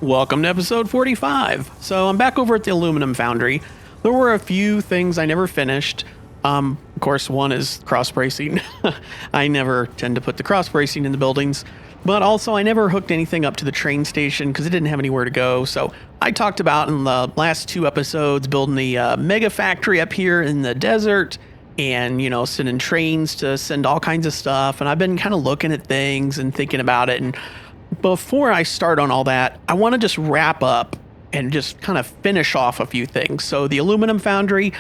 Welcome to episode 45. So I'm back over at the aluminum foundry. There were a few things I never finished. Of course, one is cross bracing. I never tend to put the cross bracing in the buildings, but also I never hooked anything up to the train station because it didn't have anywhere to go. So I talked about in the last two episodes building the mega factory up here in the desert and, you know, sending trains to send all kinds of stuff. And I've been kind of looking at things and thinking about it. And before I start on all that, I want to just wrap up and just kind of finish off a few things. So the aluminum foundry,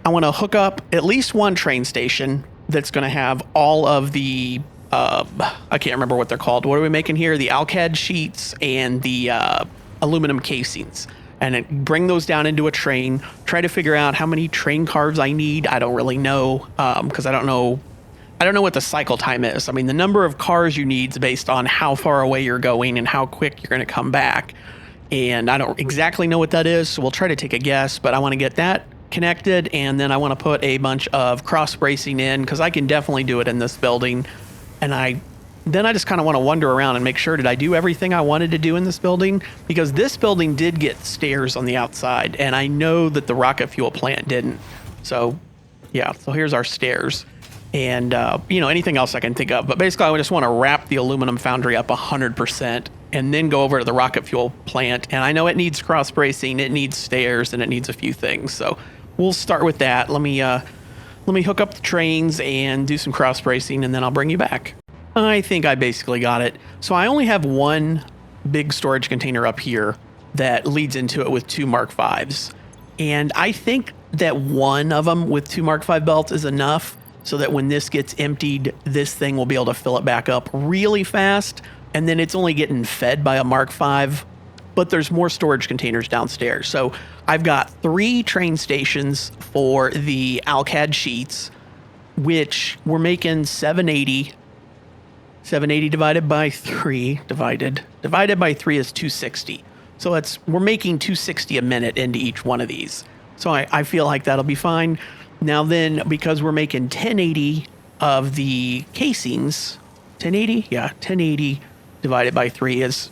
I want to hook up at least one train station that's going to have all of the, I can't remember what they're called. What are we making here? The alcad sheets and the aluminum casings. And bring those down into a train, try to figure out how many train cars I need. I don't really know because I don't know what the cycle time is. I mean, the number of cars you need is based on how far away you're going and how quick you're going to come back. And I don't exactly know what that is, so we'll try to take a guess, but I want to get that connected, and then I want to put a bunch of cross bracing in because I can definitely do it in this building. And I just kind of want to wander around and make sure, did I do everything I wanted to do in this building? Because this building did get stairs on the outside, and I know that the rocket fuel plant didn't. So, yeah, so here's our stairs. And, anything else I can think of. But basically, I just want to wrap the aluminum foundry up 100% and then go over to the rocket fuel plant. And I know it needs cross bracing, it needs stairs, and it needs a few things. So we'll start with that. Let me hook up the trains and do some cross bracing, and then I'll bring you back. I think I basically got it. So I only have one big storage container up here that leads into it with two Mark Vs. And I think that one of them with two Mark V belts is enough, so that when this gets emptied, this thing will be able to fill it back up really fast. And then it's only getting fed by a Mark V, but there's more storage containers downstairs. So I've got 3 train stations for the alcad sheets, which we're making 780. 780 divided by 3, divided by 3 is 260. So we're making 260 a minute into each one of these. So I feel like that'll be fine. Now then, because we're making 1080 of the casings, 1080? Yeah, 1080 divided by 3 is,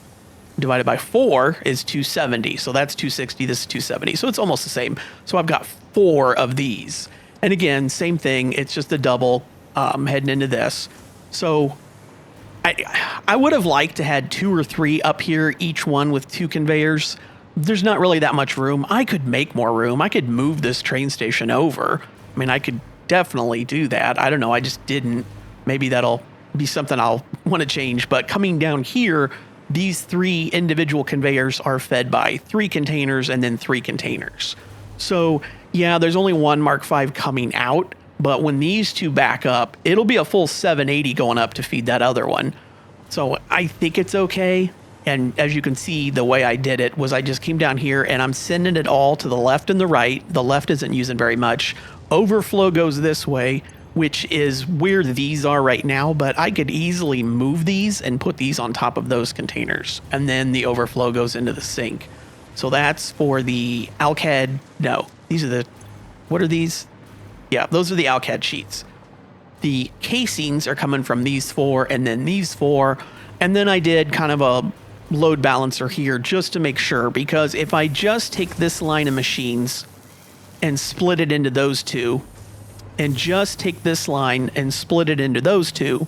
divided by 4 is 270. So that's 260, this is 270. So it's almost the same. So I've got 4 of these. And again, same thing, it's just a double heading into this. So I would have liked to had 2 or 3 up here, each one with 2 conveyors. There's not really that much room. I could make more room. I could move this train station over. I mean, I could definitely do that. I don't know. I just didn't. Maybe that'll be something I'll want to change. But coming down here, these 3 individual conveyors are fed by 3 containers and then 3 containers. So, yeah, there's only one Mark V coming out. But when these 2 back up, it'll be a full 780 going up to feed that other one. So I think it's okay. And as you can see, the way I did it was I just came down here and I'm sending it all to the left and the right. The left isn't using very much. Overflow goes this way, which is where these are right now, but I could easily move these and put these on top of those containers. And then the overflow goes into the sink. So that's for the alcad. No, these are what are these? Yeah, those are the alcad sheets. The casings are coming from these 4 and then these 4. And then I did kind of a load balancer here just to make sure, because if I just take this line of machines and split it into those 2 and just take this line and split it into those 2,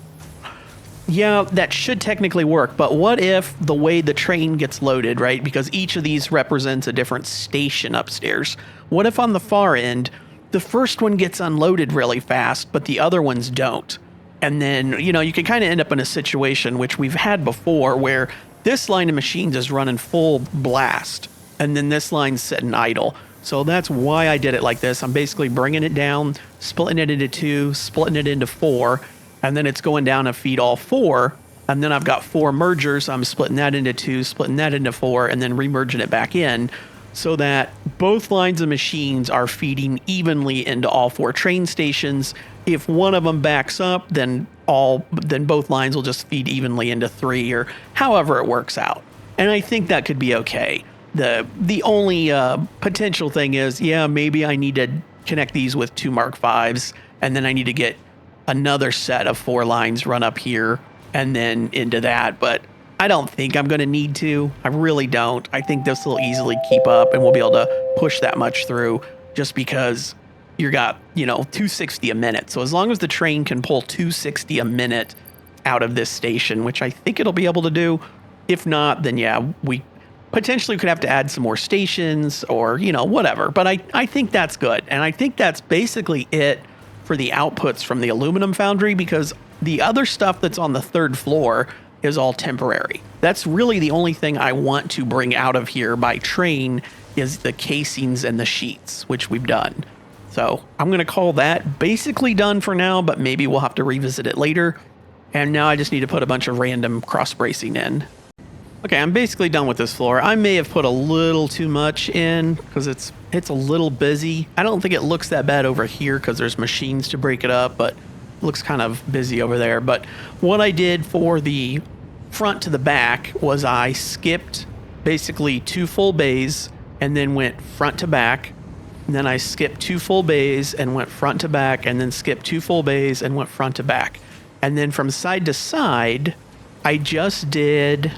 yeah, that should technically work. But what if the way the train gets loaded, right? Because each of these represents a different station upstairs. What if on the far end, the first one gets unloaded really fast, but the other ones don't? And then, you can kind of end up in a situation, which we've had before, where this line of machines is running full blast, and then this line's sitting idle. So that's why I did it like this. I'm basically bringing it down, splitting it into 2, splitting it into 4, and then it's going down to feed all 4. And then I've got 4 mergers. I'm splitting that into 2, splitting that into 4, and then remerging it back in, so that both lines of machines are feeding evenly into all 4 train stations. If one of them backs up, then both lines will just feed evenly into 3, or however it works out. And I think that could be okay. The only potential thing is, yeah, maybe I need to connect these with 2 Mark Vs, and then I need to get another set of 4 lines run up here and then into that. But I don't think I'm going to need to. I really don't. I think this will easily keep up and we'll be able to push that much through just because you got, 260 a minute. So as long as the train can pull 260 a minute out of this station, which I think it'll be able to do. If not, then yeah, we potentially could have to add some more stations or, whatever. But I think that's good. And I think that's basically it for the outputs from the aluminum foundry, because the other stuff that's on the third floor is all temporary. That's really the only thing I want to bring out of here by train is the casings and the sheets, which we've done. So I'm going to call that basically done for now, but maybe we'll have to revisit it later. And now I just need to put a bunch of random cross bracing in. Okay, I'm basically done with this floor. I may have put a little too much in because it's a little busy. I don't think it looks that bad over here because there's machines to break it up, but it looks kind of busy over there. But what I did for the front to the back was I skipped basically 2 full bays and then went front to back. And then I skipped 2 full bays and went front to back, and then skipped 2 full bays and went front to back. And then from side to side, I did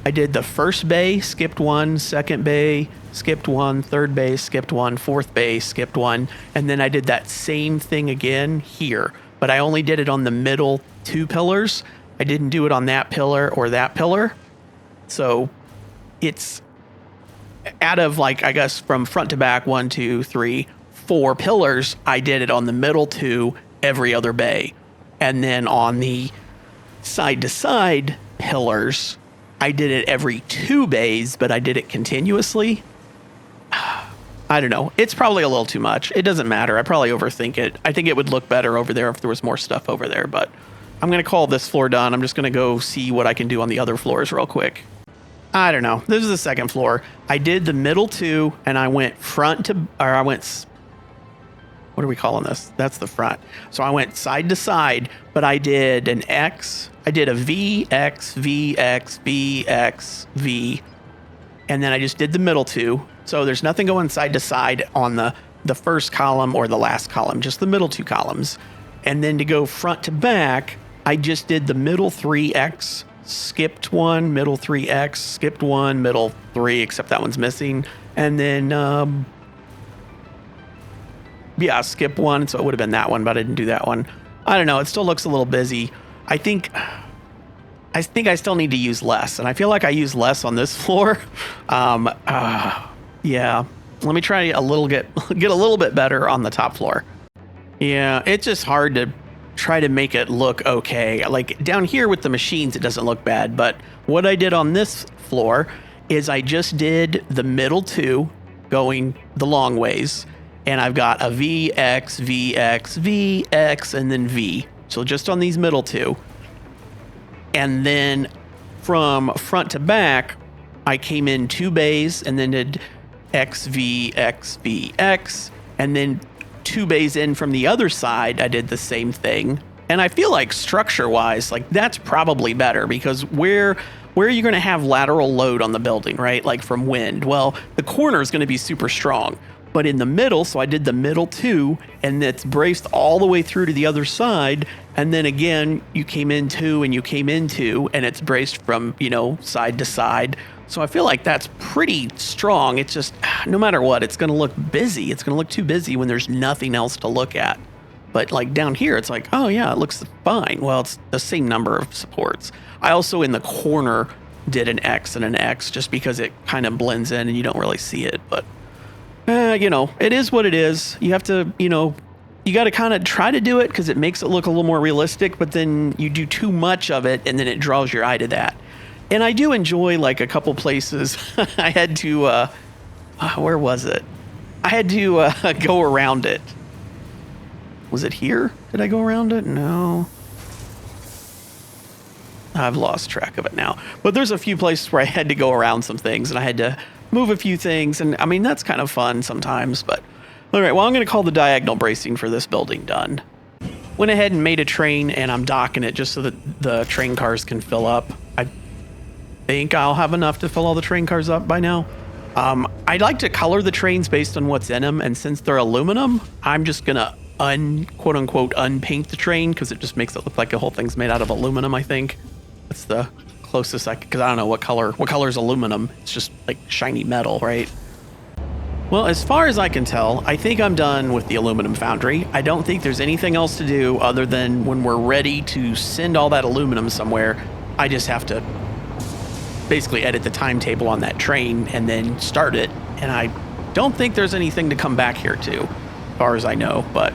the first bay, skipped 1, second bay, skipped 1, third bay, skipped 1, fourth bay, skipped 1, and then I did that same thing again here, but I only did it on the middle 2 pillars. I didn't do it on that pillar or that pillar. So it's out of I guess from front to back, 1, 2, 3, 4 pillars, I did it on the middle 2 every other bay. And then on the side to side pillars, I did it every 2 bays, but I did it continuously. I don't know. It's probably a little too much. It doesn't matter. I probably overthink it. I think it would look better over there if there was more stuff over there, but I'm going to call this floor done. I'm just going to go see what I can do on the other floors real quick. I don't know. This is the second floor. I did the middle 2 and I went what are we calling this? That's the front. So I went side to side, but I did an X. I did a V, X, V, X, V, X, V. And then I just did the middle 2. So there's nothing going side to side on the first column or the last column, just the middle 2 columns. And then to go front to back, I just did the middle 3X, skipped 1, middle 3X, skipped 1, middle 3, except that one's missing. And then, skip 1, so it would have been that one, but I didn't do that one. I don't know. It still looks a little busy. I think I still need to use less, and I feel like I use less on this floor. Yeah. Let me try get a little bit better on the top floor. Yeah, it's just hard to try to make it look okay. Like down here with the machines, it doesn't look bad, but what I did on this floor is I just did the middle 2 going the long ways. And I've got a V, X, V, X, V, X, and then V. So just on these middle 2. And then from front to back, I came in 2 bays and then did X, V, X, V, X. And then 2 bays in from the other side, I did the same thing. And I feel like structure-wise, that's probably better because where are you going to have lateral load on the building, right? Like from wind. Well, the corner is going to be super strong. But in the middle, so I did the middle 2, and it's braced all the way through to the other side. And then again, you came in 2 and you came in 2, and it's braced from, side to side. So I feel like that's pretty strong. It's just, no matter what, it's going to look busy. It's going to look too busy when there's nothing else to look at. But down here, it's oh yeah, it looks fine. Well, it's the same number of supports. I also, in the corner, did an X and an X just because it kind of blends in and you don't really see it. But it is what it is. You have to, you got to kind of try to do it because it makes it look a little more realistic, but then you do too much of it and then it draws your eye to that. And I do enjoy a couple places. I had to, where was it? I had to go around it. Was it here? Did I go around it? No. I've lost track of it now. But there's a few places where I had to go around some things and I had to move a few things, and I mean that's kind of fun sometimes. But all right, well, I'm going to call the diagonal bracing for this building done. Went ahead and made a train, and I'm docking it just so that the train cars can fill up. I think I'll have enough to fill all the train cars up by now. I'd like to color the trains based on what's in them, and since they're aluminum, I'm just gonna quote unquote unpaint the train because it just makes it look like the whole thing's made out of aluminum, I think. That's the closest I could, because I don't know what color is aluminum. It's just like shiny metal, right? Well, as far as I can tell, I think I'm done with the aluminum foundry. I don't think there's anything else to do other than when we're ready to send all that aluminum somewhere, I just have to basically edit the timetable on that train and then start it. And I don't think there's anything to come back here to, as far as I know, but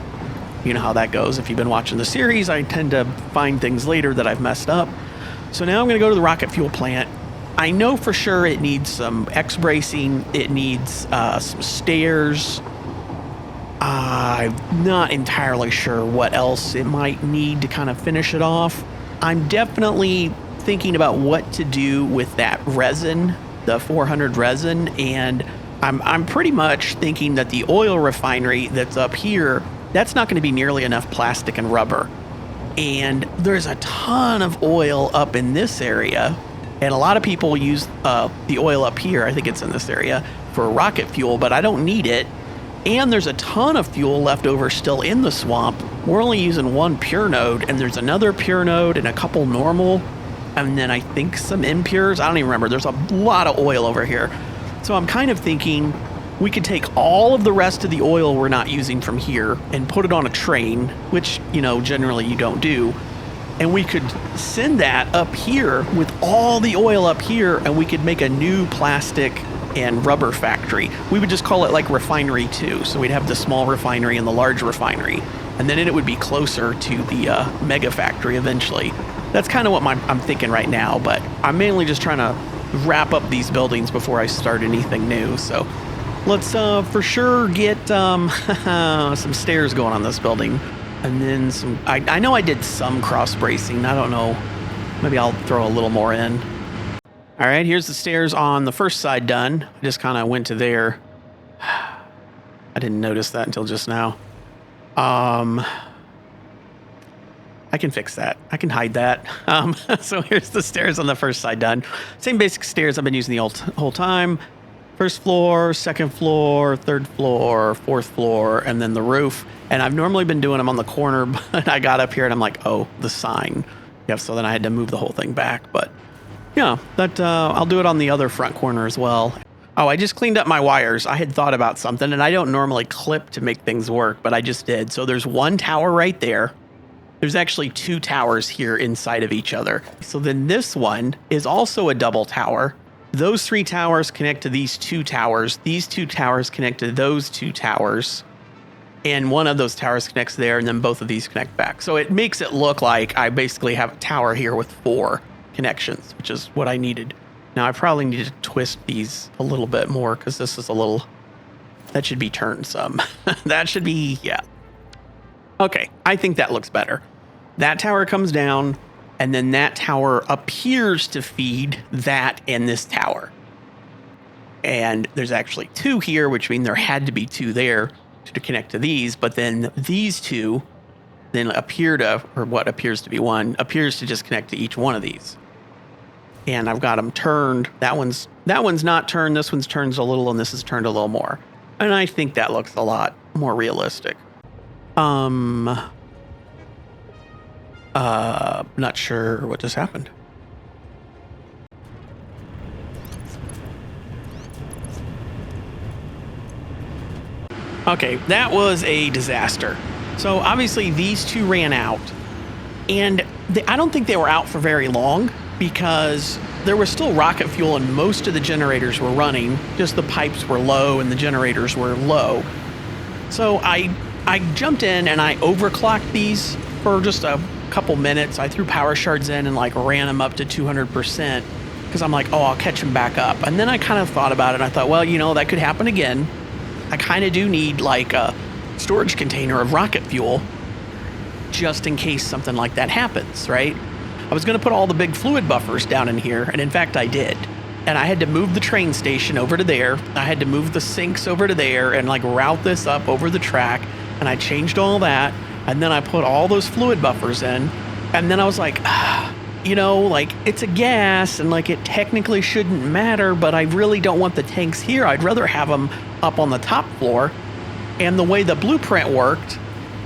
you know how that goes. If you've been watching the series, I tend to find things later that I've messed up. So now I'm going to go to the rocket fuel plant. I know for sure it needs some X-bracing. It needs some stairs. I'm not entirely sure what else it might need to kind of finish it off. I'm definitely thinking about what to do with that resin, the 400 resin, and I'm pretty much thinking that the oil refinery that's up here, that's not going to be nearly enough plastic and rubber. And there's a ton of oil up in this area, and a lot of people use the oil up here, I think it's in this area, for rocket fuel, but I don't need it. And there's a ton of fuel left over still in the swamp. We're only using one pure node, and there's another pure node and a couple normal, and then I think some impures. I don't even remember. There's a lot of oil over here. So I'm kind of thinking we could take all of the rest of the oil we're not using from here and put it on a train, which, you know, generally you don't do. And we could send that up here with all the oil up here, and we could make a new plastic and rubber factory. We would just call it like Refinery 2. So we'd have the small refinery and the large refinery. And then it would be closer to the mega factory eventually. That's kind of what I'm thinking right now, but I'm mainly just trying to wrap up these buildings before I start anything new. So let's for sure get some stairs going on this building. And then some, I know I did some cross bracing. I don't know. Maybe I'll throw a little more in. All right, here's the stairs on the first side done. I just kind of went to there. I didn't notice that until just now. I can fix that. I can hide that. So here's the stairs on the first side done. Same basic stairs I've been using the whole time. First floor, second floor, third floor, fourth floor, and then the roof. And I've normally been doing them on the corner, but I got up here and I'm like, oh, the sign. Yep, so then I had to move the whole thing back. But yeah, that I'll do it on the other front corner as well. Oh, I just cleaned up my wires. I had thought about something, and I don't normally clip to make things work, but I just did. So there's one tower right there. There's actually two towers here inside of each other. So then this one is also a double tower. Those three towers connect to these two towers. These two towers connect to those two towers. And one of those towers connects there, and then both of these connect back. So it makes it look like I basically have a tower here with 4 connections, which is what I needed. Now I probably need to twist these a little bit more because this is a little, that should be turned some. That should be, yeah. Okay, I think that looks better. That tower comes down, and then that tower appears to feed that and this tower. And there's actually 2 here, which means there had to be 2 there to connect to these, but then these 2 then appear to, or what appears to be 1, appears to just connect to each one of these. And I've got them turned. That one's not turned, this one's turned a little, and this is turned a little more. And I think that looks a lot more realistic. Not sure what just happened. Okay, that was a disaster. So obviously these 2 ran out, and I don't think they were out for very long because there was still rocket fuel and most of the generators were running, just the pipes were low and the generators were low. So I jumped in and I overclocked these for just a couple minutes. I threw power shards in and like ran them up to 200% because I'm like, oh, I'll catch them back up. And then I kind of thought about it and I thought, well, you know, that could happen again. I kind of do need like a storage container of rocket fuel just in case something like that happens, right? I was going to put all the big fluid buffers down in here, and in fact I did. And I had to move the train station over to there. I had to move the sinks over to there and like route this up over the track, and I changed all that, and then I put all those fluid buffers in, and then I was like, you know, like it's a gas and like it technically shouldn't matter, but I really don't want the tanks here. I'd rather have them up on the top floor. And the way the blueprint worked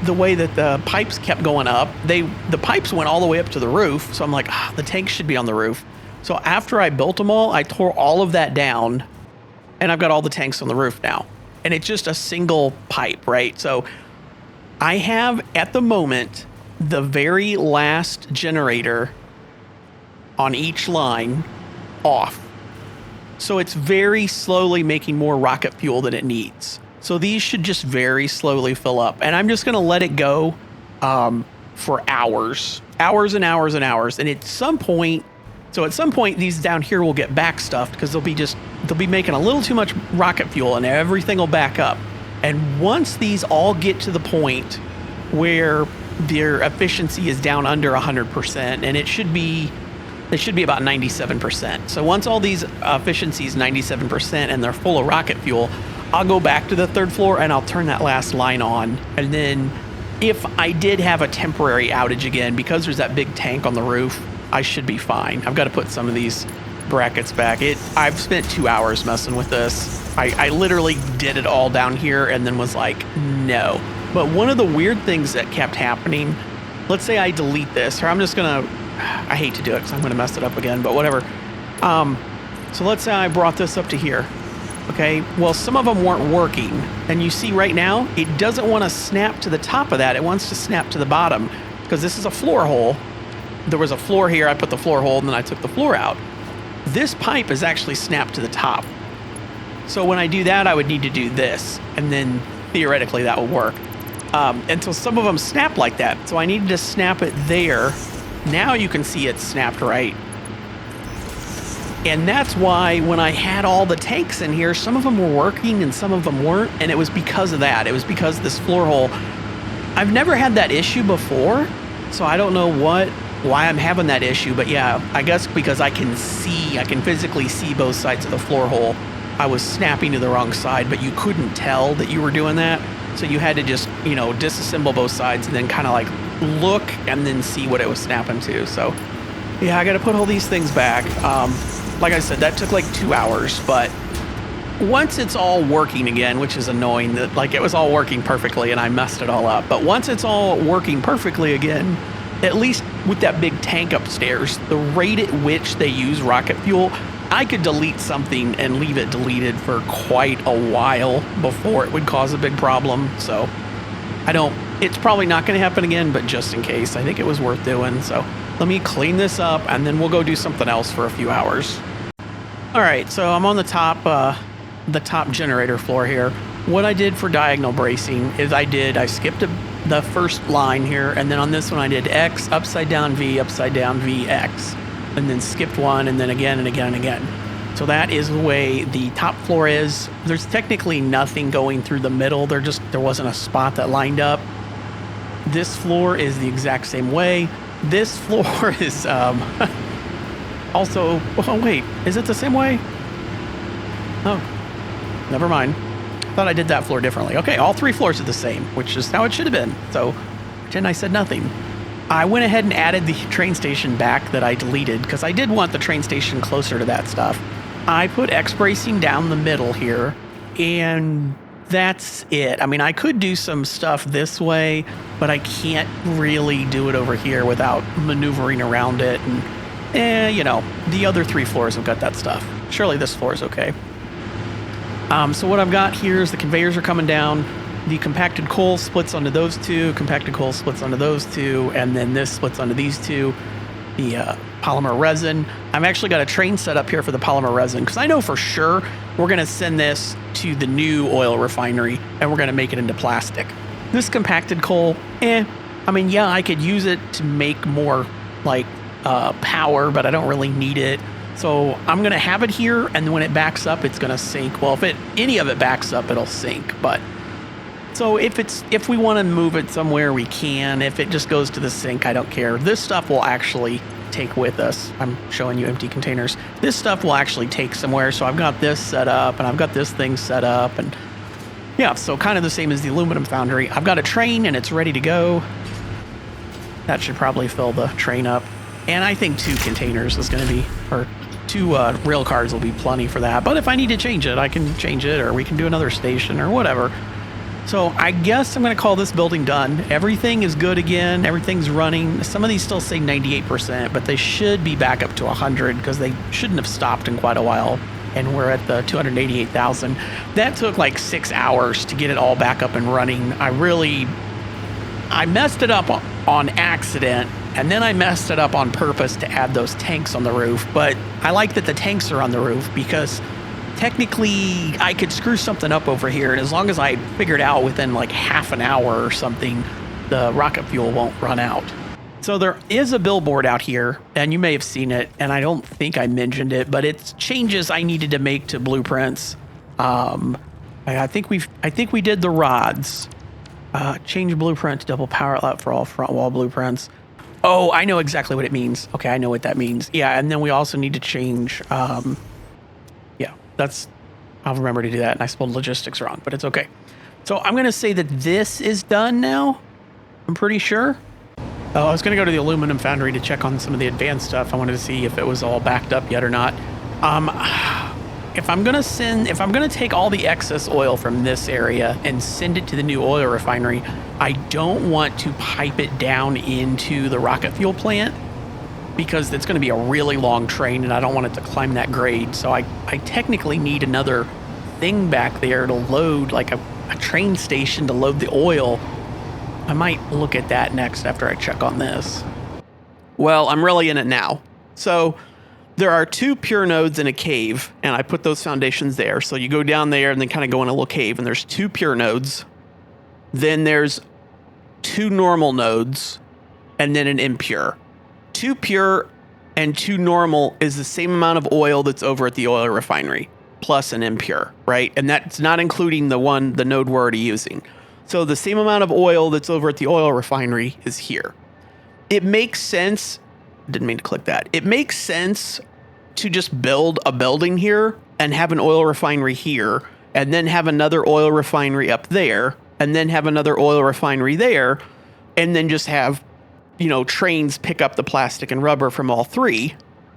the way that the pipes kept going up, the pipes went all the way up to the roof. So I'm like, the tanks should be on the roof. So after I built them all, I tore all of that down, and I've got all the tanks on the roof now. And it's just a single pipe, right? So I have, at the moment, the very last generator on each line off. So it's very slowly making more rocket fuel than it needs. So these should just very slowly fill up. And I'm just going to let it go for hours and hours and hours. And at some point, these down here will get back stuffed because they'll be making a little too much rocket fuel and everything will back up. And once these all get to the point where their efficiency is down under 100%, and it should be about 97%. So once all these efficiencies 97% and they're full of rocket fuel, I'll go back to the third floor and I'll turn that last line on. And then if I did have a temporary outage again, because there's that big tank on the roof, I should be fine. I've got to put some of these brackets back. I've spent 2 hours messing with this. I literally did it all down here and then was like, no. But one of the weird things that kept happening, let's say I delete this, or I hate to do it because I'm going to mess it up again, but whatever. So let's say I brought this up to here. Okay, well, some of them weren't working. And you see right now, it doesn't want to snap to the top of that. It wants to snap to the bottom because this is a floor hole. There was a floor here. I put the floor hole and then I took the floor out. This pipe is actually snapped to the top. So when I do that, I would need to do this. And then theoretically that will work. And so some of them snap like that. So I needed to snap it there. Now you can see it snapped right. And that's why when I had all the tanks in here, some of them were working and some of them weren't. And it was because of that. It was because this floor hole. I've never had that issue before. So I don't know why I'm having that issue. But yeah, I guess because I can physically see both sides of the floor hole. I was snapping to the wrong side, but you couldn't tell that you were doing that. So you had to just, disassemble both sides and then kind of like look and then see what it was snapping to. So yeah, I got to put all these things back. Like I said, that took like 2 hours, but once it's all working again, which is annoying that like it was all working perfectly and I messed it all up. But once it's all working perfectly again, at least with that big tank upstairs, the rate at which they use rocket fuel, I could delete something and leave it deleted for quite a while before it would cause a big problem. So it's probably not going to happen again, but just in case, I think it was worth doing. So let me clean this up and then we'll go do something else for a few hours. All right, so I'm on the top generator floor here. What I did for diagonal bracing is I skipped the first line here, and then on this one I did X, upside down V, X, and then skipped one, and then again and again and again. So that is the way the top floor is. There's technically nothing going through the middle. There wasn't a spot that lined up. This floor is the exact same way. This floor is also, oh wait, is it the same way? Oh, never mind. I thought I did that floor differently. Okay, all three floors are the same, which is how it should have been. So pretend I said nothing. I went ahead and added the train station back that I deleted because I did want the train station closer to that stuff. I put X bracing down the middle here, and that's it. I mean, I could do some stuff this way, but I can't really do it over here without maneuvering around it. And, the other three floors have got that stuff. Surely this floor is okay. So what I've got here is the conveyors are coming down. The compacted coal splits onto those two, compacted coal splits onto those two, and then this splits onto these two. The polymer resin. I've actually got a train set up here for the polymer resin because I know for sure we're going to send this to the new oil refinery and we're going to make it into plastic. This compacted coal, I could use it to make more power, but I don't really need it. So I'm going to have it here, and when it backs up, it's going to sink. Well, if any of it backs up, it'll sink. But so if we want to move it somewhere, we can. If it just goes to the sink, I don't care. This stuff will actually take with us. I'm showing you empty containers. This stuff will actually take somewhere. So I've got this set up, and I've got this thing set up, and yeah, so kind of the same as the aluminum foundry. I've got a train, and it's ready to go. That should probably fill the train up. And I think 2 containers is going to be, or 2 rail cars will be plenty for that. But if I need to change it, I can change it, or we can do another station or whatever. So I guess I'm going to call this building done. Everything is good again. Everything's running. Some of these still say 98%, but they should be back up to 100 because they shouldn't have stopped in quite a while. And we're at the 288,000. That took like 6 hours to get it all back up and running. I messed it up on accident, and then I messed it up on purpose to add those tanks on the roof. But I like that the tanks are on the roof because technically I could screw something up over here, and as long as I figured out within like half an hour or something, the rocket fuel won't run out. So there is a billboard out here, and you may have seen it, and I don't think I mentioned it, but it's changes I needed to make to blueprints. I think we did the rods. Change blueprint to double power outlet for all front wall blueprints. Oh, I know exactly what it means. Okay, I know what that means. Yeah, and then we also need to change. I'll remember to do that. And I spelled logistics wrong, but it's okay. So I'm going to say that this is done now. I'm pretty sure. Oh, I was going to go to the aluminum foundry to check on some of the advanced stuff. I wanted to see if it was all backed up yet or not. If I'm going to take all the excess oil from this area and send it to the new oil refinery, I don't want to pipe it down into the rocket fuel plant because it's going to be a really long train and I don't want it to climb that grade. So I technically need another thing back there to load, like a train station to load the oil. I might look at that next after I check on this. Well, I'm really in it now. So there are 2 pure nodes in a cave, and I put those foundations there. So you go down there and then kind of go in a little cave, and there's 2 pure nodes. Then there's 2 normal nodes, and then an impure. 2 pure and 2 normal is the same amount of oil that's over at the oil refinery, plus an impure, right? And that's not including the node we're already using. So the same amount of oil that's over at the oil refinery is here. It makes sense. Didn't mean to click that. It makes sense to just build a building here and have an oil refinery here, and then have another oil refinery up there, and then have another oil refinery there, and then just have, trains pick up the plastic and rubber from all 3.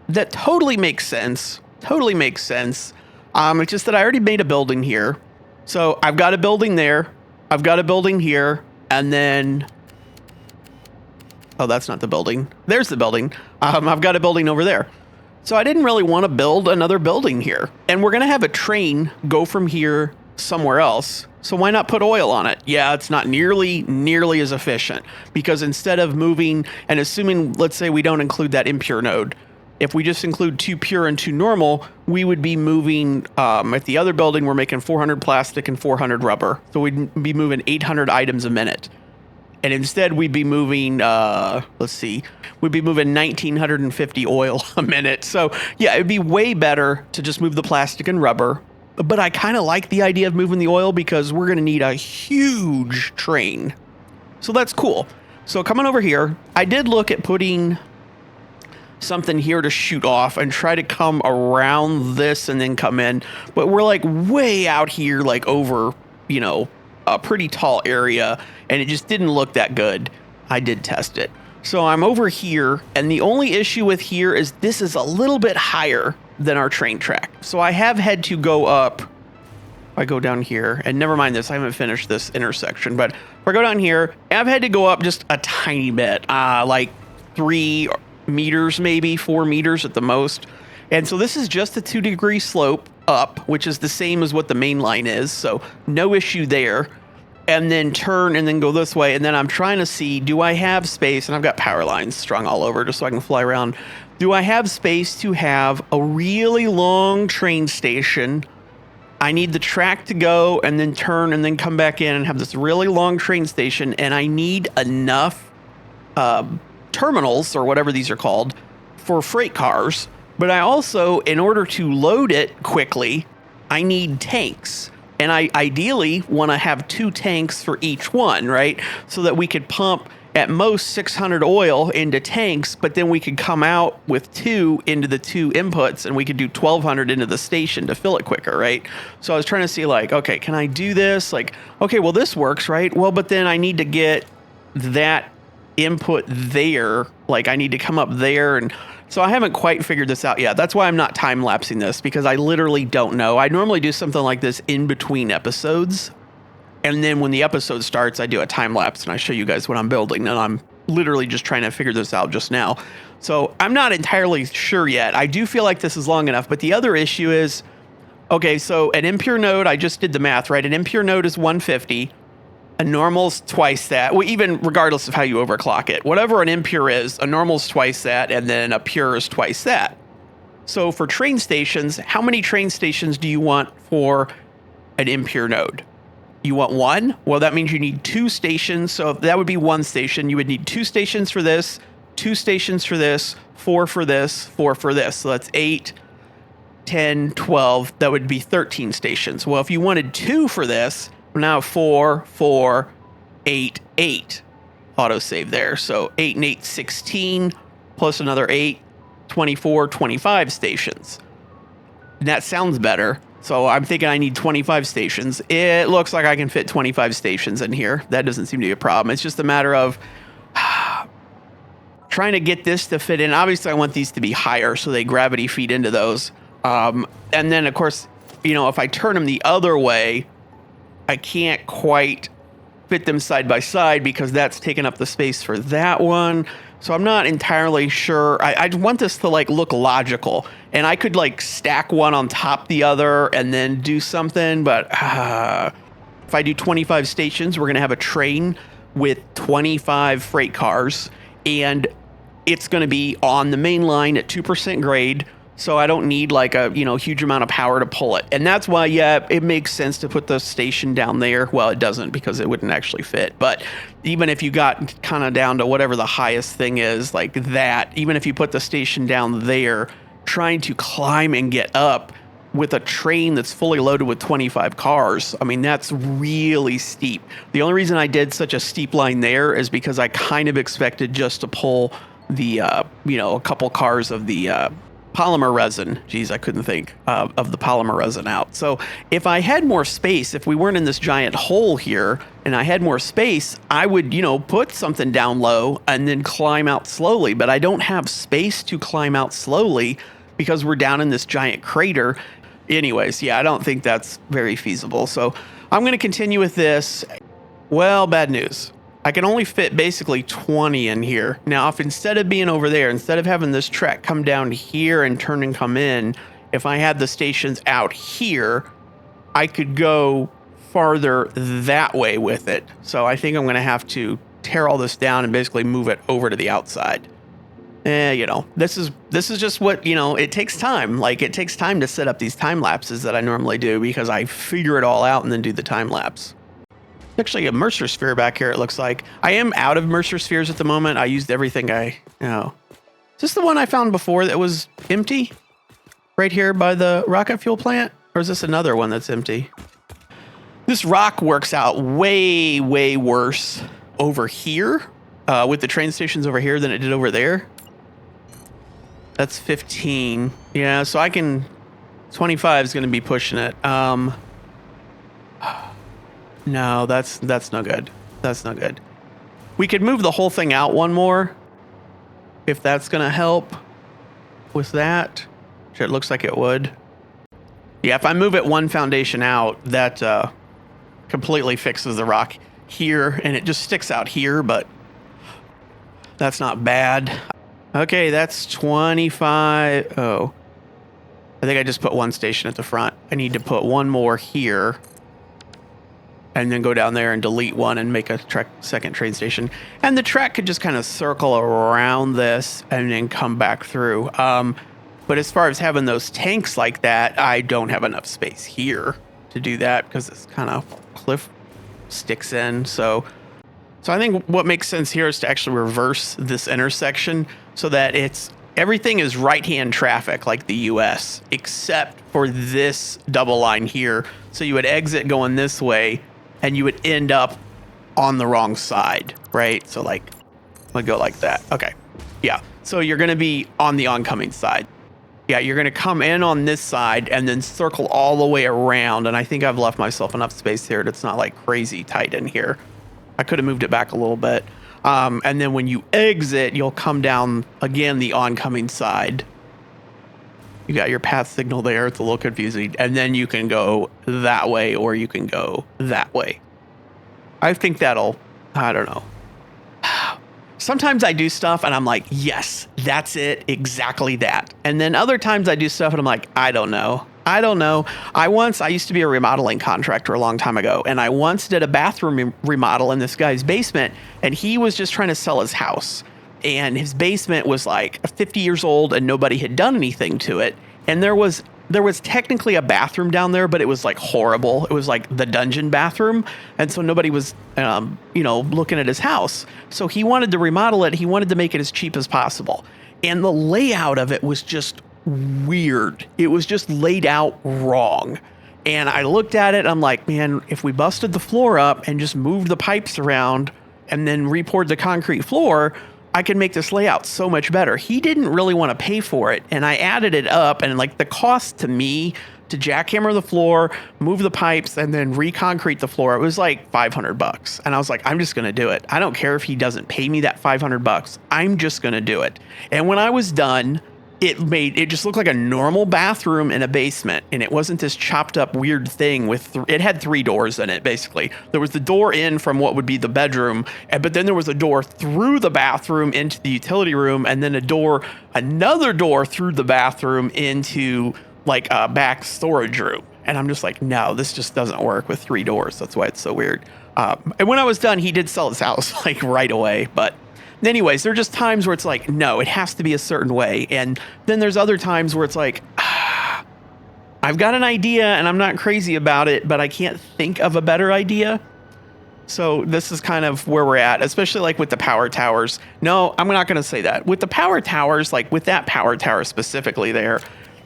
That totally makes sense. Totally makes sense. It's just that I already made a building here. So I've got a building there. I've got a building here, and then... Oh, that's not the building. There's the building. I've got a building over there. So I didn't really want to build another building here. And we're going to have a train go from here somewhere else. So why not put oil on it? Yeah, it's not nearly as efficient. Because instead of moving, and assuming, let's say we don't include that impure node, if we just include 2 pure and 2 normal, we would be moving, at the other building, we're making 400 plastic and 400 rubber. So we'd be moving 800 items a minute. And instead, we'd be moving, we'd be moving 1,950 oil a minute. So, yeah, it'd be way better to just move the plastic and rubber. But I kind of like the idea of moving the oil because we're going to need a huge train. So that's cool. So coming over here, I did look at putting something here to shoot off and try to come around this and then come in. But we're like way out here, like over, a pretty tall area, and it just didn't look that good. I did test it. So I'm over here, and the only issue with here is this is a little bit higher than our train track. So I have had to go up. I go down here, and never mind this, I haven't finished this intersection, but if I go down here, I've had to go up just a tiny bit, like 3 meters, maybe 4 meters at the most. And so this is just a 2-degree slope up, which is the same as what the main line is. So no issue there. And then turn and then go this way. And then I'm trying to see, do I have space? And I've got power lines strung all over just so I can fly around. Do I have space to have a really long train station? I need the track to go and then turn and then come back in and have this really long train station. And I need enough terminals, or whatever these are called, for freight cars. But I also, in order to load it quickly, I need tanks. And I ideally want to have 2 tanks for each one, right? So that we could pump at most 600 oil into tanks, but then we could come out with 2 into the 2 inputs, and we could do 1,200 into the station to fill it quicker, right? So I was trying to see, like, okay, can I do this? Like, okay, well, this works, right? Well, but then I need to get that input there. Like, I need to come up there, and so I haven't quite figured this out yet. That's why I'm not time-lapsing this, because I literally don't know. I normally do something like this in between episodes, And then when the episode starts, I do a time lapse and I show you guys what I'm building. And I'm literally just trying to figure this out just now. So I'm not entirely sure yet. I do feel like this is long enough. But the other issue is, okay, so an impure node, I just did the math, right? An impure node is 150. A normal's twice that. Well, even regardless of how you overclock it. Whatever an impure is, a normal's twice that, and then a pure is twice that. So for train stations, how many train stations do you want for an impure node? You want one? Well, that means you need 2 stations. So that would be 1 station. You would need 2 stations for this, 2 stations for this, 4 for this, 4 for this. So that's 8, 10, 12. That would be 13 stations. Well, if you wanted 2 for this, now 4, 4, 8, 8. Autosave there. So 8 and 8, 16, plus another 8, 24, 25 stations. And that sounds better. So I'm thinking I need 25 stations. It looks like I can fit 25 stations in here. That doesn't seem to be a problem. It's just a matter of trying to get this to fit in. Obviously, I want these to be higher so they gravity feed into those. And then, of course, you know, if I turn them the other way, I can't quite fit them side by side because that's taking up the space for that one. So I'm not entirely sure. I want this to like look logical, and I could like stack one on top the other and then do something. But if I do 25 stations, we're going to have a train with 25 freight cars, and it's going to be on the main line at 2% grade. So I don't need like a, you know, huge amount of power to pull it. And that's why, yeah, it makes sense to put the station down there. Well, it doesn't because it wouldn't actually fit. But even if you got kind of down to whatever the highest thing is like that, even if you put the station down there, trying to climb and get up with a train that's fully loaded with 25 cars, I mean, that's really steep. The only reason I did such a steep line there is because I kind of expected just to pull the, you know, a couple cars of the, polymer resin. Geez, I couldn't think of the polymer resin out. So if I had more space, if we weren't in this giant hole here and I had more space, I would, you know, put something down low and then climb out slowly. But I don't have space to climb out slowly because we're down in this giant crater. Anyways, yeah, I don't think that's very feasible. So I'm going to continue with this. Well, bad news. I can only fit basically 20 in here. Now, if instead of being over there, instead of having this track come down here and turn and come in, if I had the stations out here, I could go farther that way with it. So I think I'm going to have to tear all this down and basically move it over to the outside. You know, this is just what, you know, it takes time. Like, it takes time to set up these time lapses that I normally do because I figure it all out and then do the time lapse. Actually a Mercer sphere back here, it looks like. I am out of Mercer spheres at the moment. I used everything you know. Is this the one I found before that was empty? Right here by the rocket fuel plant? Or is this another one that's empty? This rock works out way, way worse over here with the train stations over here than it did over there. That's 15. Yeah, so I can... 25 is going to be pushing it. No, that's no good. That's no good. We could move the whole thing out one more if that's going to help with that, which it looks like it would. Yeah, if I move it one foundation out, that completely fixes the rock here, and it just sticks out here, but that's not bad. Okay, that's 25. Oh, I think I just put one station at the front. I need to put one more here. And then go down there and delete one and make a second train station. And the track could just kind of circle around this and then come back through. But as far as having those tanks like that, I don't have enough space here to do that because this kind of cliff sticks in. So I think what makes sense here is to actually reverse this intersection so that everything is right-hand traffic like the US, except for this double line here. So you would exit going this way, and you would end up on the wrong side, right? So like, we'll go like that. Okay. Yeah. So you're going to be on the oncoming side. Yeah. You're going to come in on this side and then circle all the way around. And I think I've left myself enough space here that's not like crazy tight in here. I could have moved it back a little bit. And then when you exit, you'll come down again, the oncoming side. You got your path signal there. It's a little confusing. And then you can go that way or you can go that way. I think that'll, I don't know. Sometimes I do stuff and I'm like, yes, that's it. Exactly that. And then other times I do stuff and I'm like, I don't know. I don't know. I used to be a remodeling contractor a long time ago. And I once did a bathroom remodel in this guy's basement. And he was just trying to sell his house. And his basement was like 50 years old and nobody had done anything to it. And there was technically a bathroom down there, but it was like horrible. It was like the dungeon bathroom. And so nobody was, looking at his house. So he wanted to remodel it. He wanted to make it as cheap as possible. And the layout of it was just weird. It was just laid out wrong. And I looked at it. I'm like, man, if we busted the floor up and just moved the pipes around and then repoured the concrete floor, I could make this layout so much better. He didn't really want to pay for it. And I added it up, and like the cost to me to jackhammer the floor, move the pipes, and then reconcrete the floor, it was like $500. And I was like, I'm just going to do it. I don't care if he doesn't pay me that $500. I'm just going to do it. And when I was done, it just looked like a normal bathroom in a basement, and it wasn't this chopped up weird thing with it had 3 doors in it. Basically, there was the door in from what would be the bedroom, but then there was a door through the bathroom into the utility room, and then another door through the bathroom into like a back storage room. And I'm just like, no, this just doesn't work with 3 doors. That's why it's so weird. And when I was done, he did sell his house like right away, but anyways, there are just times where it's like, no, it has to be a certain way. And then there's other times where it's like, I've got an idea and I'm not crazy about it, but I can't think of a better idea. So this is kind of where we're at, especially like with the power towers. No, I'm not going to say that. With the power towers, like with that power tower specifically there,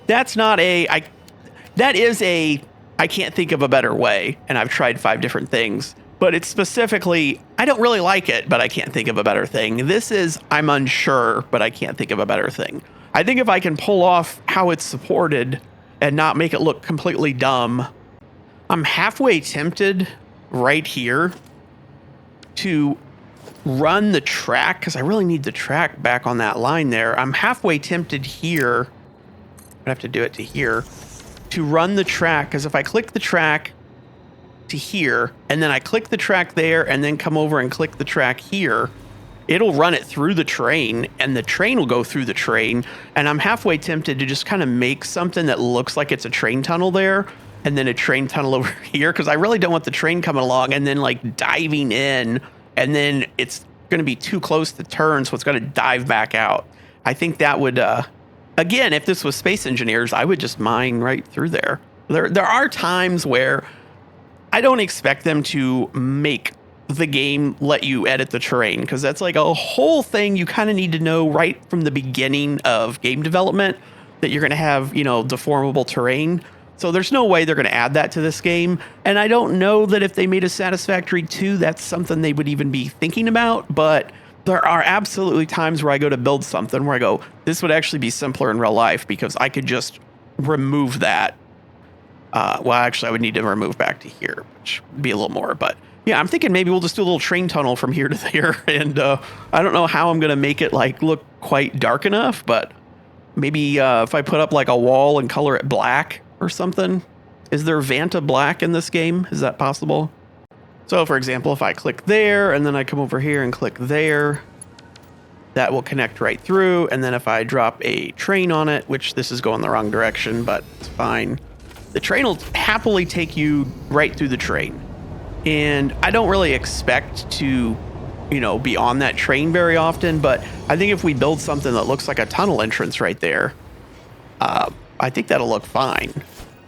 that is I can't think of a better way. And I've tried 5 different things. But it's specifically, I don't really like it, but I can't think of a better thing. This is, I'm unsure, but I can't think of a better thing. I think if I can pull off how it's supported and not make it look completely dumb, I'm halfway tempted right here to run the track, because I really need the track back on that line there. I'm halfway tempted here, I have to do it to here, to run the track, because if I click the track to here, and then I click the track there, and then come over and click the track here, it'll run it through the train, and the train will go through the train. And I'm halfway tempted to just kind of make something that looks like it's a train tunnel there, and then a train tunnel over here, because I really don't want the train coming along and then like diving in, and then it's going to be too close to turn, so it's going to dive back out. I think that would, again, if this was Space Engineers, I would just mine right through there. There are times where I don't expect them to make the game let you edit the terrain, because that's like a whole thing you kind of need to know right from the beginning of game development, that you're going to have, deformable terrain. So there's no way they're going to add that to this game. And I don't know that if they made a Satisfactory 2, that's something they would even be thinking about. But there are absolutely times where I go to build something where I go, this would actually be simpler in real life, because I could just remove that. Well, actually, I would need to remove back to here, which would be a little more. But yeah, I'm thinking maybe we'll just do a little train tunnel from here to there. And I don't know how I'm going to make it like look quite dark enough, but maybe if I put up like a wall and color it black or something. Is there Vanta black in this game? Is that possible? So for example, if I click there and then I come over here and click there, that will connect right through. And then if I drop a train on it, which this is going the wrong direction, but it's fine, the train will happily take you right through the train. And I don't really expect to, be on that train very often, but I think if we build something that looks like a tunnel entrance right there, I think that'll look fine.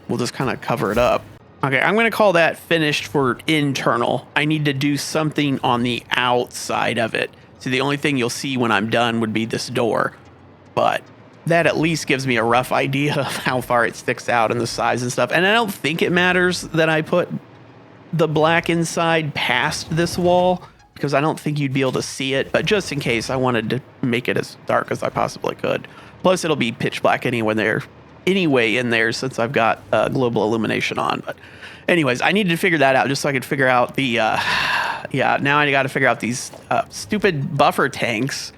We'll just kind of cover it up. Okay, I'm going to call that finished for internal. I need to do something on the outside of it. So the only thing you'll see when I'm done would be this door. But that at least gives me a rough idea of how far it sticks out and the size and stuff. And I don't think it matters that I put the black inside past this wall, because I don't think you'd be able to see it. But just in case, I wanted to make it as dark as I possibly could. Plus, it'll be pitch black anyway in there since I've got global illumination on. But anyways, I needed to figure that out just so I could figure out the, now I got to figure out these stupid buffer tanks.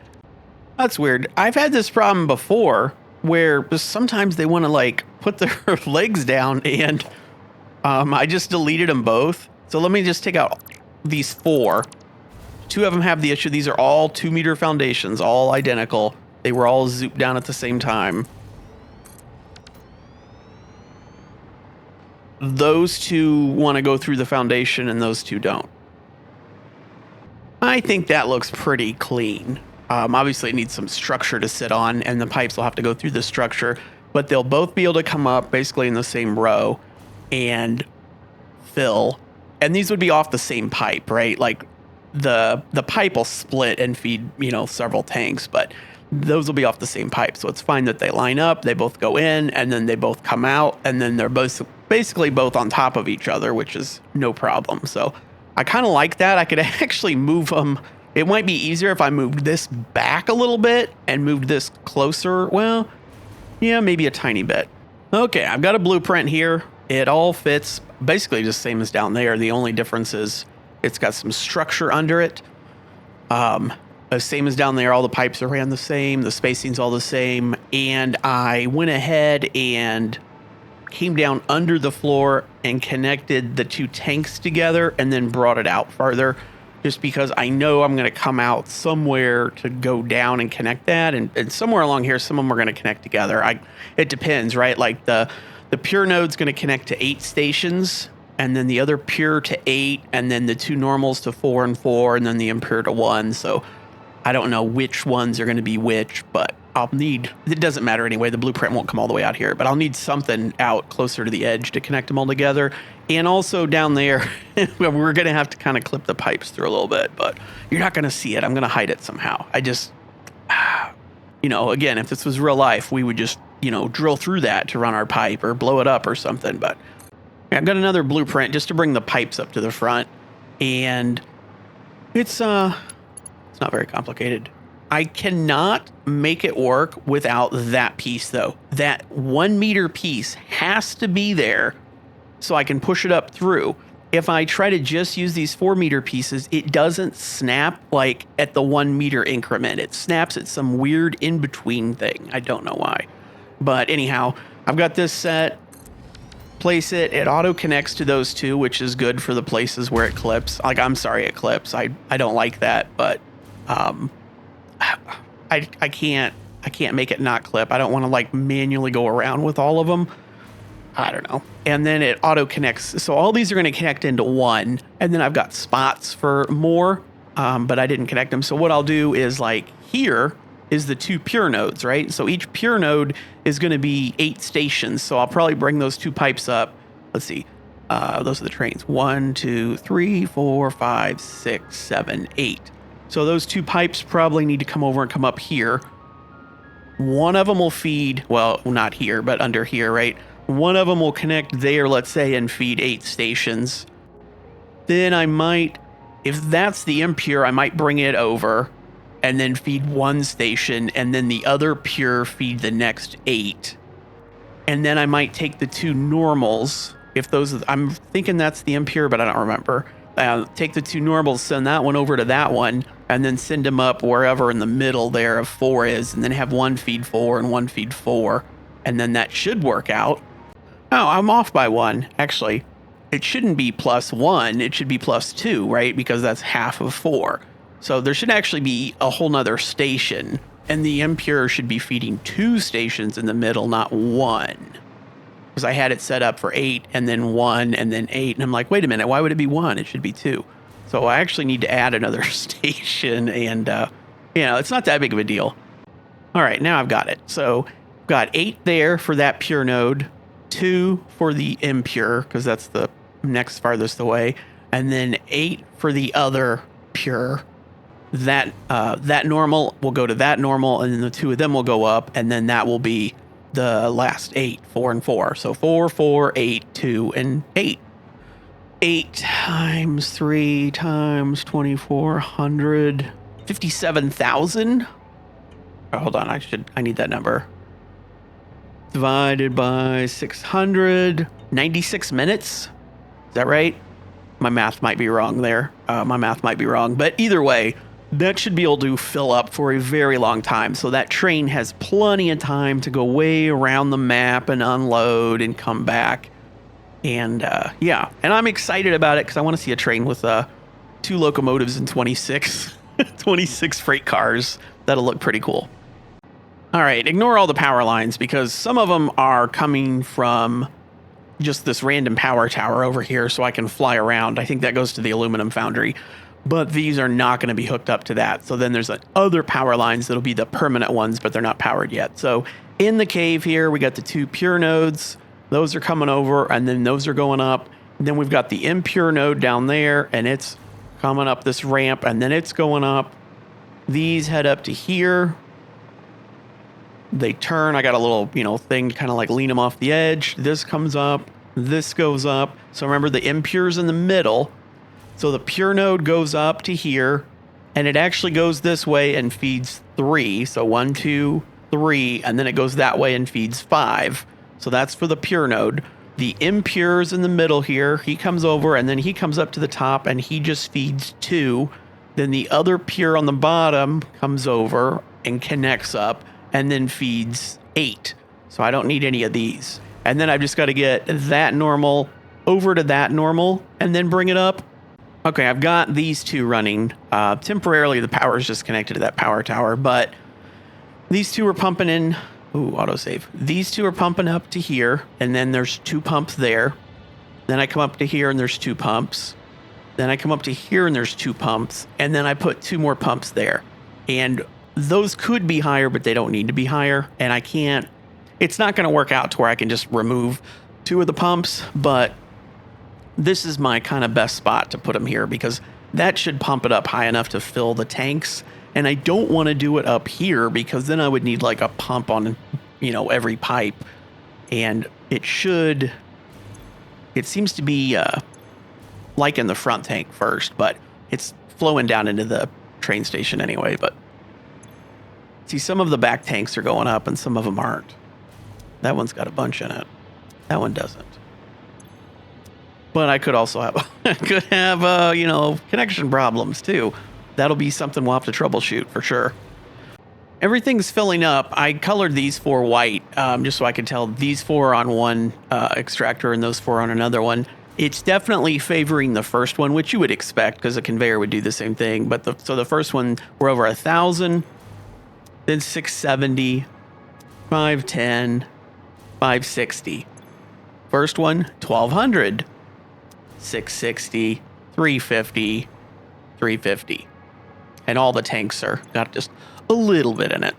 That's weird. I've had this problem before where sometimes they want to like put their legs down, and I just deleted them both. So let me just take out these 4. 2 of them have the issue. These are all 2-meter foundations, all identical. They were all zooped down at the same time. Those 2 want to go through the foundation and those 2 don't. I think that looks pretty clean. Obviously it needs some structure to sit on and the pipes will have to go through the structure, but they'll both be able to come up basically in the same row and fill. And these would be off the same pipe, right? Like the pipe will split and feed, several tanks, but those will be off the same pipe. So it's fine that they line up, they both go in, and then they both come out, and then they're both basically both on top of each other, which is no problem. So I kind of like that. I could actually move them. It might be easier if I moved this back a little bit and moved this closer. Well, yeah, maybe a tiny bit. Okay, I've got a blueprint here. It all fits basically just same as down there. The only difference is it's got some structure under it. Same as down there, all the pipes are ran the same, the spacing's all the same, and I went ahead and came down under the floor and connected the 2 tanks together and then brought it out farther, just because I know I'm going to come out somewhere to go down and connect that, and somewhere along here, some of them are going to connect together. It depends, right? Like the pure node's going to connect to 8 stations, and then the other pure to 8, and then the 2 normals to 4 and 4, and then the impure to 1. So I don't know which ones are going to be which, but I'll need, it doesn't matter anyway, the blueprint won't come all the way out here, but I'll need something out closer to the edge to connect them all together. And also down there, we're going to have to kind of clip the pipes through a little bit, but you're not going to see it. I'm going to hide it somehow. I just, again, if this was real life, we would just, drill through that to run our pipe or blow it up or something. But I've got another blueprint just to bring the pipes up to the front, and it's not very complicated. I cannot make it work without that piece, though. That 1 meter piece has to be there so I can push it up through. If I try to just use these 4 meter pieces, it doesn't snap like at the 1 meter increment. It snaps at some weird in-between thing. I don't know why. But anyhow, I've got this set. Place it. It auto connects to those 2, which is good for the places where it clips. Like, I'm sorry, it clips. I don't like that, but I can't make it not clip. I don't want to like manually go around with all of them. I don't know. And then it auto connects. So all these are going to connect into 1. And then I've got spots for more, but I didn't connect them. So what I'll do is, like, here is the 2 pure nodes, right? So each pure node is going to be 8 stations. So I'll probably bring those 2 pipes up. Let's see. Those are the trains. 1, 2, 3, 4, 5, 6, 7, 8. So those 2 pipes probably need to come over and come up here. One of them will feed, well, not here, but under here, right? One of them will connect there, let's say, and feed 8 stations. Then I might, if that's the impure, I might bring it over and then feed 1 station, and then the other pure feed the next 8. And then I might take the 2 normals, if those, I'm thinking that's the impure, but I don't remember. Take the 2 normals, send that one over to that one, and then send them up wherever in the middle there of 4 is, and then have 1 feed 4 and 1 feed 4. And then that should work out. Oh, I'm off by 1. Actually, it shouldn't be +1. It should be +2, right? Because that's half of 4. So there should actually be a whole nother station. And the impure should be feeding 2 stations in the middle, not 1. Because I had it set up for 8 and then 1 and then 8. And I'm like, wait a minute, why would it be 1? It should be 2. So I actually need to add another station. And, it's not that big of a deal. All right, now I've got it. So I've got 8 there for that pure node, 2 for the impure, because that's the next farthest away, and then 8 for the other pure. That normal will go to that normal, and then the 2 of them will go up, and then that will be the last 8, 4 and 4. So 4, 4, 8, 2, and 8. 8 times 3 times 2,400, 57,000. Oh, hold on, I need that number. Divided by 600, 96 minutes. Is that right? My math might be wrong there. But either way, that should be able to fill up for a very long time. So that train has plenty of time to go way around the map and unload and come back. And and I'm excited about it because I want to see a train with 2 locomotives and 26 freight cars. That'll look pretty cool. All right, ignore all the power lines because some of them are coming from just this random power tower over here so I can fly around. I think that goes to the aluminum foundry, but these are not going to be hooked up to that. So then there's other power lines that'll be the permanent ones, but they're not powered yet. So in the cave here, we got the 2 pure nodes. Those are coming over, and then those are going up. And then we've got the impure node down there, and it's coming up this ramp, and then it's going up. These head up to here. They turn. I got a little, thing to kind of like lean them off the edge. This comes up. This goes up. So remember, the impure's in the middle. So the pure node goes up to here, and it actually goes this way and feeds 3. So 1, 2, 3, and then it goes that way and feeds 5. So that's for the pure node. The impure's in the middle here. He comes over, and then he comes up to the top, and he just feeds 2. Then the other pure on the bottom comes over and connects up, and then feeds 8. So I don't need any of these. And then I've just got to get that normal over to that normal and then bring it up. Okay, I've got these 2 running. Temporarily, the power is just connected to that power tower, but these 2 are pumping in. Ooh, autosave. These 2 are pumping up to here, and then there's 2 pumps there. Then I come up to here, and there's 2 pumps. Then I come up to here, and there's 2 pumps. And then I put 2 more pumps there. And those could be higher, but they don't need to be higher. And I can't, it's not going to work out to where I can just remove 2 of the pumps, but this is my kind of best spot to put them here because that should pump it up high enough to fill the tanks. And I don't want to do it up here because then I would need like a pump on, every pipe. And it seems to be like in the front tank first, but it's flowing down into the train station anyway. But see, some of the back tanks are going up and some of them aren't. That one's got a bunch in it. That one doesn't. But I could also have, connection problems too. That'll be something we'll have to troubleshoot for sure. Everything's filling up. I colored these 4 white just so I could tell these 4 are on one extractor and those 4 on another one. It's definitely favoring the first one, which you would expect because a conveyor would do the same thing. But so the first one, we're over 1,000, then 670, 510, 560. First one, 1,200, 660, 350, 350. And all the tanks are got just a little bit in it.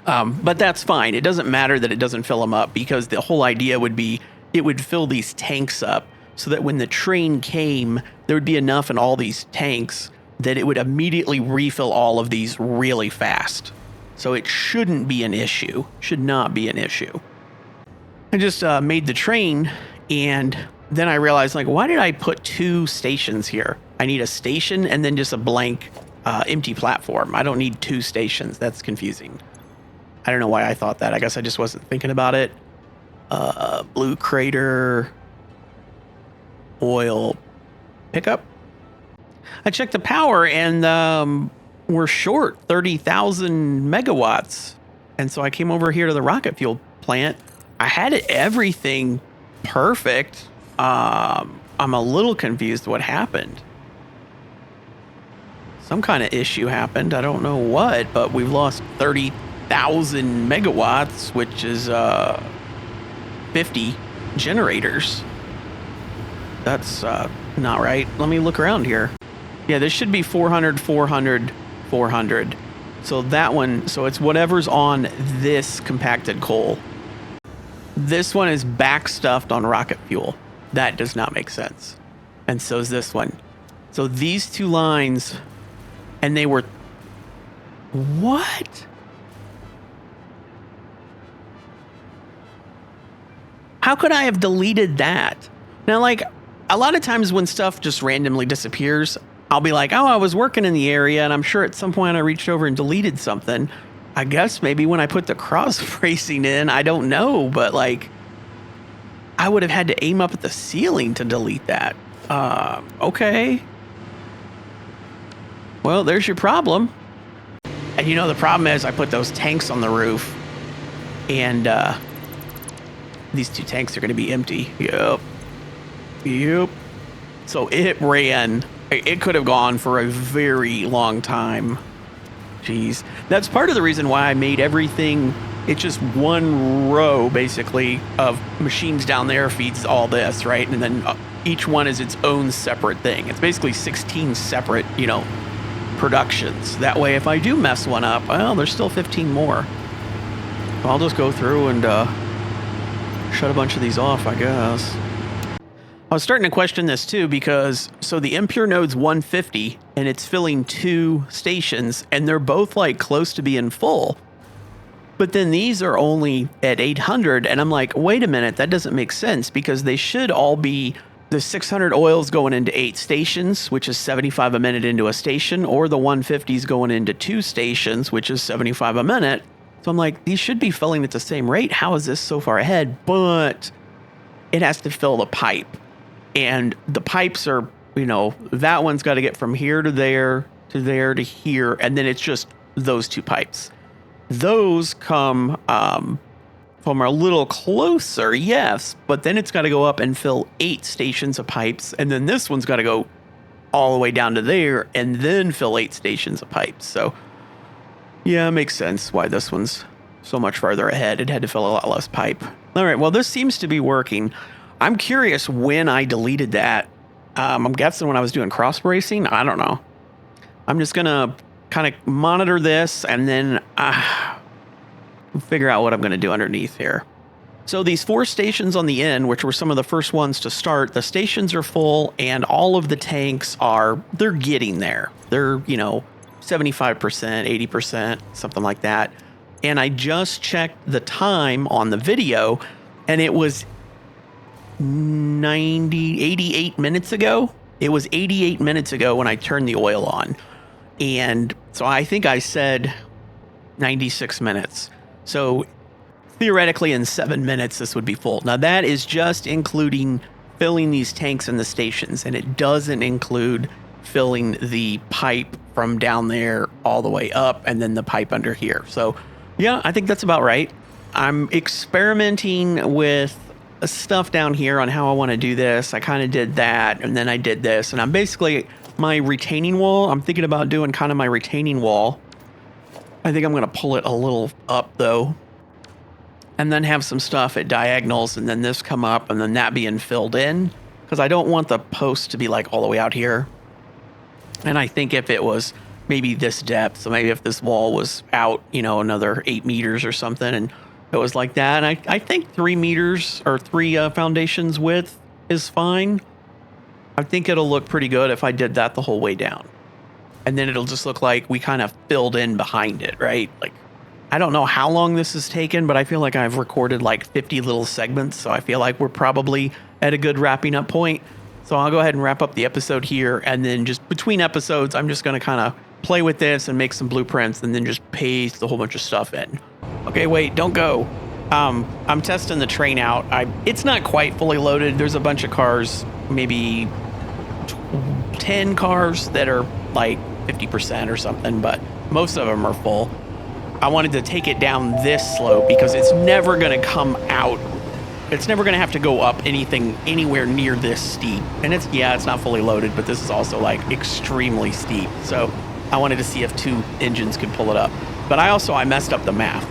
But that's fine. It doesn't matter that it doesn't fill them up because the whole idea would be it would fill these tanks up so that when the train came, there would be enough in all these tanks that it would immediately refill all of these really fast. So it shouldn't be an issue. Should not be an issue. I just made the train and then I realized, why did I put 2 stations here? I need a station and then just a blank empty platform. I don't need 2 stations. That's confusing. I don't know why I thought that. I guess I just wasn't thinking about it. Blue crater, oil pickup. I checked the power and we're short 30,000 megawatts. And so I came over here to the rocket fuel plant. I had everything perfect. I'm a little confused what happened. Some kind of issue happened. I don't know what, but we've lost 30,000 megawatts, which is 50 generators. That's not right. Let me look around here. Yeah, this should be 400, 400, 400. So that one, so it's whatever's on this compacted coal. This one is backstuffed on rocket fuel. That does not make sense. And so is this one. So these 2 lines, and they were, what? How could I have deleted that? Now, a lot of times when stuff just randomly disappears, I'll be like, oh, I was working in the area, and I'm sure at some point I reached over and deleted something. I guess maybe when I put the cross bracing in, I don't know, but I would have had to aim up at the ceiling to delete that. Okay. Well, there's your problem. And the problem is I put those tanks on the roof and these 2 tanks are going to be empty. Yep. So it ran It could have gone for a very long time. Jeez. That's part of the reason why I made everything, it's just one row basically of machines down there feeds all this, right? And then each one is its own separate thing. It's basically 16 separate, productions. That way, if I do mess one up, well, there's still 15 more. So I'll just go through and shut a bunch of these off, I guess. I was starting to question this too because, so the impure node's 150 and it's filling 2 stations and they're both like close to being full. But then these are only at 800 and I'm like, wait a minute, that doesn't make sense because they should all be the 600 oils going into 8 stations, which is 75 a minute into a station, or the 150s going into 2 stations, which is 75 a minute. So I'm like, these should be filling at the same rate. How is this so far ahead? But it has to fill the pipe. And the pipes are, that one's got to get from here to there, to there, to here. And then it's just those 2 pipes. Those come from a little closer, yes. But then it's got to go up and fill 8 stations of pipes. And then this one's got to go all the way down to there and then fill 8 stations of pipes. So, yeah, it makes sense why this one's so much farther ahead. It had to fill a lot less pipe. All right, well, this seems to be working. I'm curious when I deleted that. I'm guessing when I was doing cross bracing. I don't know. I'm just going to kind of monitor this and then figure out what I'm going to do underneath here. So these 4 stations on the end, which were some of the first ones to start, the stations are full and all of the tanks they're getting there. They're, 75%, 80%, something like that. And I just checked the time on the video and it was 88 minutes ago. It was 88 minutes ago when I turned the oil on. And so I think I said 96 minutes. So theoretically in 7 minutes, this would be full. Now that is just including filling these tanks in the stations. And it doesn't include filling the pipe from down there all the way up and then the pipe under here. So yeah, I think that's about right. I'm experimenting with stuff down here on how I want to do this. I kind of did that and then I did this and I'm basically my retaining wall. I'm thinking about doing kind of my retaining wall. I think I'm going to pull it a little up though and then have some stuff at diagonals and then this come up and then that being filled in because I don't want the post to be like all the way out here. And I think if it was maybe this depth, so maybe if this wall was out, another 8 meters or something and it was like that. And I think 3 meters or 3 foundations width is fine. I think it'll look pretty good if I did that the whole way down. And then it'll just look like we kind of filled in behind it, right? Like, I don't know how long this has taken, but I feel like I've recorded like 50 little segments. So I feel like we're probably at a good wrapping up point. So I'll go ahead and wrap up the episode here. And then just between episodes, I'm just going to kind of play with this and make some blueprints and then just paste a whole bunch of stuff in. Okay, wait, don't go. I'm testing the train out. It's not quite fully loaded. There's a bunch of cars, maybe 10 cars that are like 50% or something, but most of them are full. I wanted to take it down this slope because it's never going to come out. It's never going to have to go up anywhere near this steep. And it's not fully loaded, but this is also like extremely steep. So I wanted to see if 2 engines could pull it up. But I messed up the math.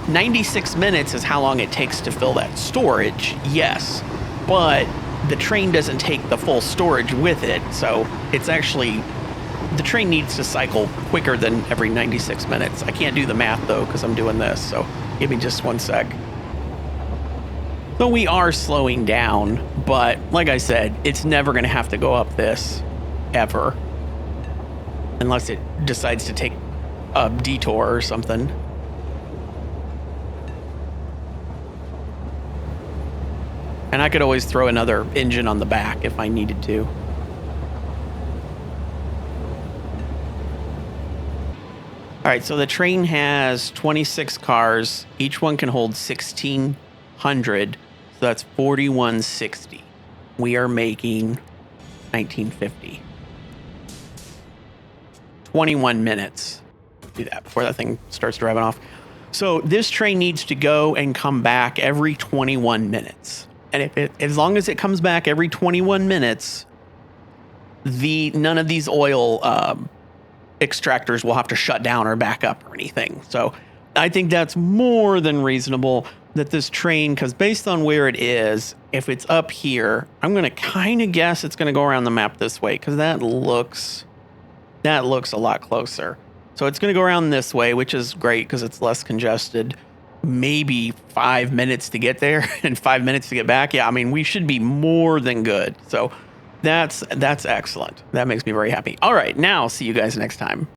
96 minutes is how long it takes to fill that storage, yes, but the train doesn't take the full storage with it, so it's actually, the train needs to cycle quicker than every 96 minutes. I can't do the math though because I'm doing this, so give me just 1 sec. So we are slowing down, but like I said, it's never going to have to go up this, ever, unless it decides to take a detour or something. And I could always throw another engine on the back if I needed to. All right, so the train has 26 cars. Each one can hold 1,600. So that's 4,160. We are making 1950. 21 minutes. Do that before that thing starts driving off. So this train needs to go and come back every 21 minutes. And as long as it comes back every 21 minutes, none of these oil extractors will have to shut down or back up or anything. So I think that's more than reasonable that this train, because based on where it is, if it's up here, I'm going to kind of guess it's going to go around the map this way, because that looks a lot closer. So it's going to go around this way, which is great because it's less congested. Maybe 5 minutes to get there and 5 minutes to get back. Yeah, I mean, we should be more than good. So that's excellent. That makes me very happy. All right, now see you guys next time.